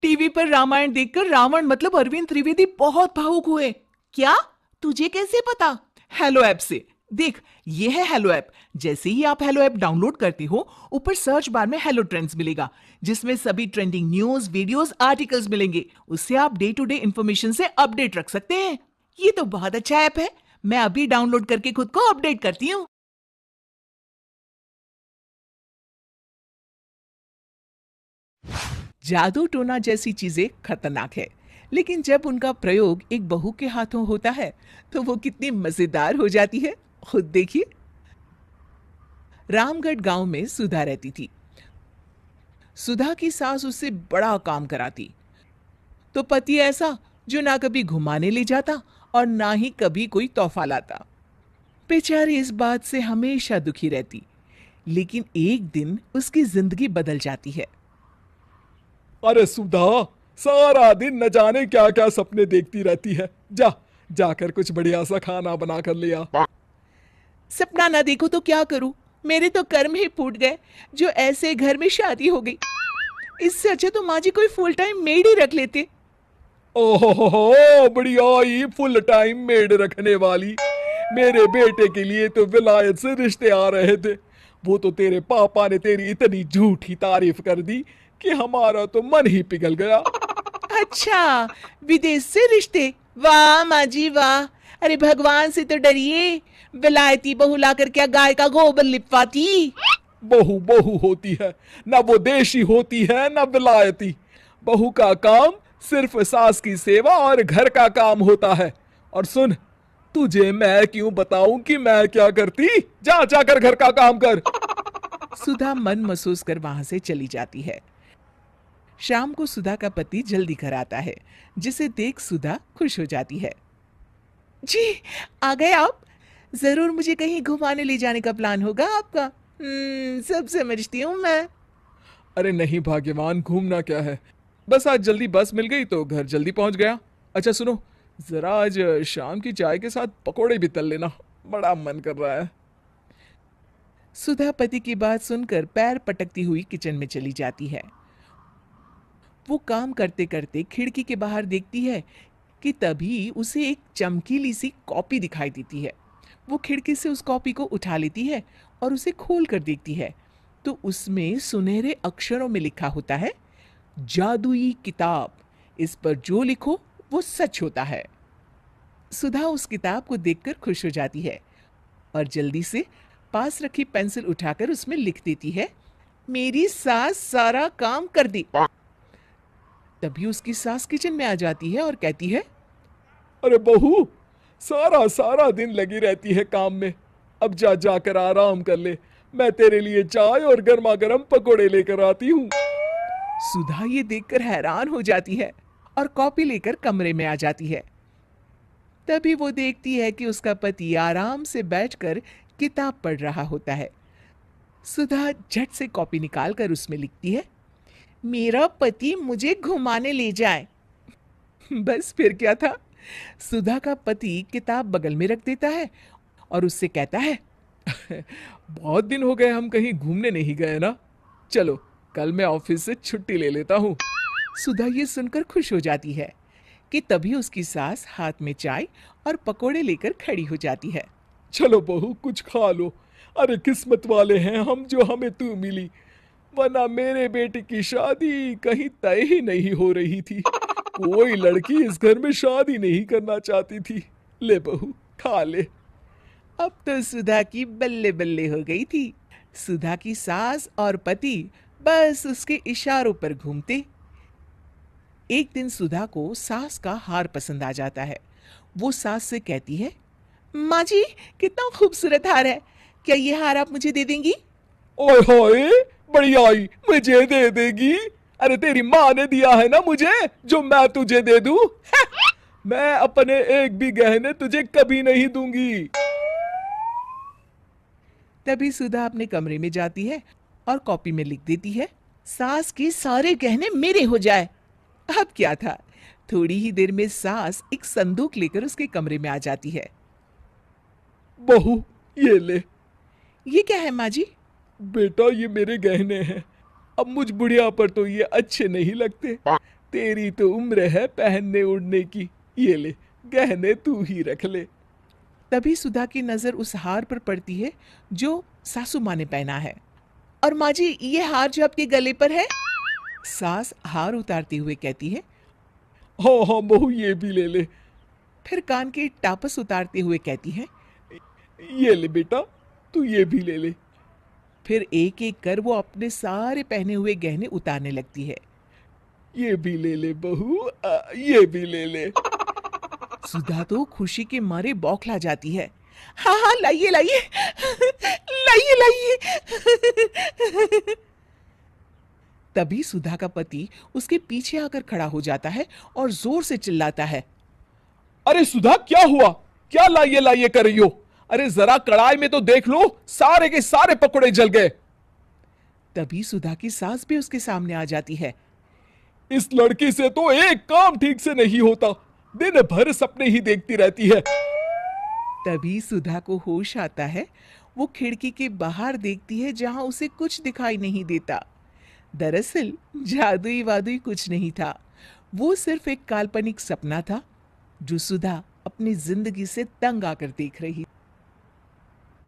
TV पर रामायण देखकर रावण मतलब अरविंद त्रिवेदी बहुत भावुक हुए। क्या? तुझे कैसे पता? हेलो ऐप से। देख, ये है हेलो ऐप। जैसे ही आप हेलो ऐप डाउनलोड करते हो, ऊपर सर्च बार में हेलो ट्रेंड्स मिलेगा, जिसमें सभी ट्रेंडिंग न्यूज, वीडियोस, आर्टिकल्स मिलेंगे। उससे आप डे टू डे इंफॉर्मेशन से अपडेट रख सकते हैं। ये तो बहुत अच्छा ऐप है। मैं अभी डाउनलोड करके खुद को अपडेट करती हूँ। जादू टोना जैसी चीजें खतरनाक है, लेकिन जब उनका प्रयोग एक बहू के हाथों होता है तो वो कितनी मजेदार हो जाती है। खुद देखिए। रामगढ़ गांव में सुधा रहती थी। सुधा की सास उससे बड़ा काम कराती, तो पति ऐसा जो ना कभी घुमाने ले जाता और ना ही कभी कोई तोहफा लाता। बेचारी इस बात से हमेशा दुखी रहती। लेकिन एक दिन उसकी जिंदगी बदल जाती है। अरे सुधा, सारा दिन न जाने क्या क्या सपने देखती रहती है। जा, जाकर कुछ बढ़िया सा खाना बना कर ले आ। सपना ना देखो तो क्या करूं? मेरे तो कर्म ही फूट गए जो ऐसे घर में शादी हो गई। इससे अच्छा तो माँ जी कोई फुल टाइम मेड ही रख लेते। ओहो, बढ़िया ही फुल टाइम मेड रखने वाली। मेरे बेटे के लिए तो विलायत से रिश्ते आ रहे थे। वो तो तेरे पापा ने तेरी इतनी झूठी तारीफ कर दी कि हमारा तो मन ही पिघल गया। अच्छा, विदेश से रिश्ते? वाह माँ जी वाह। अरे भगवान से तो डरिए। विलायती बहू लाकर क्या गाय का गोबर लिपवाती? बहू बहू होती है, ना वो देशी होती है ना विलायती। बहू का काम सिर्फ सास की सेवा और घर का काम होता है। और सुन, तुझे मैं क्यों बताऊं कि मैं क्या करती? जा जाकर घर का काम कर। सुधा मन महसूस कर वहां से चली जाती है। शाम को सुधा का पति जल्दी घर आता है, जिसे देख सुधा खुश हो जाती है। जी, आ गए आप। जरूर मुझे कहीं घुमाने ले जाने का प्लान होगा आपका। सब समझती हूँ मैं। अरे नहीं भाग्यवान, घूमना क्या है, बस आज जल्दी बस मिल गई तो घर जल्दी पहुंच गया। अच्छा सुनो, जरा आज शाम की चाय के साथ पकोड़े भी तल लेना, बड़ा मन कर रहा है। सुधा पति की बात सुनकर पैर पटकती हुई किचन में चली जाती है। वो काम करते करते खिड़की के बाहर देखती है कि तभी उसे एक चमकीली सी कॉपी दिखाई देती है। वो खिड़की से उस कॉपी को उठा लेती है और उसे खोल कर देखती है, तो उसमें सुनहरे अक्षरों में लिखा होता है, जादुई किताब, इस पर जो लिखो वो सच होता है। सुधा उस किताब को देखकर खुश हो जाती है और जल्दी से पास रखी पेंसिल उठाकर उसमें लिख देती है, मेरी सास सारा काम कर दी। तभी उसकी सास किचन में आ जाती है और कहती है, अरे बहू, सारा सारा दिन लगी रहती है काम में। अब जा जाकर आराम कर ले, मैं तेरे लिए चाय और गर्मा गर्म पकोड़े लेकर आती हूँ। सुधा ये देखकर हैरान हो जाती है और कॉपी लेकर कमरे में आ जाती है। तभी वो देखती है कि उसका पति आराम से बैठकर किताब पढ़ रहा होता है। सुधा झट से कॉपी निकालकर उसमें लिखती है, मेरा पति मुझे घुमाने ले जाए। बस फिर क्या था। सुधा का पति किताब बगल में रख देता है और उससे कहता है, बहुत दिन हो गए हम कहीं घूमने नहीं गए ना। चलो, कल मैं ऑफिस से छुट्टी ले लेता हूँ। सुधा ये सुनकर खुश हो जाती है कि तभी उसकी सास हाथ में चाय और पकोड़े लेकर खड़ी हो जाती है। चलो बहू, कुछ खा लो। अरे किस्मत वाले हैं हम जो हमें तू मिली, वरना मेरे बेटे की शादी कहीं तय ही नहीं हो रही थी। कोई लड़की इस घर में शादी नहीं करना चाहती थी। ले बहू, खा ले। अब तो सुधा की बल्ले बल्ले हो गई थी। सुधा की सास और पति बस उसके इशारों पर घूमते। एक दिन सुधा को सास का हार पसंद आ जाता है। वो सास से कहती है, माँ जी, कितना खूबसूरत हार है। क्या ये हार आप मुझे दे देंगी? ओए होए, बढ़ियाई मुझे दे देगी? अरे तेरी माँ ने दिया है ना मुझे, जो मैं तुझे दे दूं? मैं अपने एक भी गहने तुझे कभी नहीं दूंगी। तभी सुधा अपने कमरे में जाती है और कॉपी में लिख देती है, सास के सारे गहने मेरे हो जाए। अब क्या था, थोड़ी ही देर में सास एक संदूक लेकर उसके कमरे में आ जाती है। बहू, ये ले। ये क्या है माँ जी? बेटा, ये मेरे गहने हैं। अब मुझ बुढ़िया पर तो ये अच्छे नहीं लगते। तेरी तो उम्र है पहनने उड़ने की, ये ले गहने तू ही रख ले। तभी सुधा की नजर उस हार पर पड़ती है जो सासू माँ ने पहना है। और माँ जी, ये हार जो आपके गले पर है। सास हार उतारते हुए कहती है। हाँ हाँ बहू, ये भी ले ले। फिर कान के टापस उतारते हुए कहती है। ये ले बेटा, तू ये भी ले ले। फिर एक एक कर वो अपने सारे पहने हुए गहने उतारने लगती है। ये भी ले ले बहू, ये भी ले ले। सुधा तो खुशी के मारे बौखला जाती है। हाँ हाँ, लाइए लाइए, लाइए लाइए। तभी सुधा का पति उसके पीछे आकर खड़ा हो जाता है और जोर से चिल्लाता है। अरे सुधा, क्या हुआ? क्या लाइए लाइए कर रही हो? अरे जरा कढ़ाई में तो देख लो, सारे के सारे पकोड़े जल गए। तभी सुधा की सास भी उसके सामने आ जाती है। इस लड़की से तो एक काम ठीक से नहीं होता, दिन भर सपने ही देखती रहती है। तभी सुधा को होश आता है। वो खिड़की के बाहर देखती है जहां उसे कुछ दिखाई नहीं देता। दरअसल जादुई वादुई कुछ नहीं था। वो सिर्फ एक काल्पनिक सपना था जो सुधा अपनी जिंदगी से तंग आकर देख रही।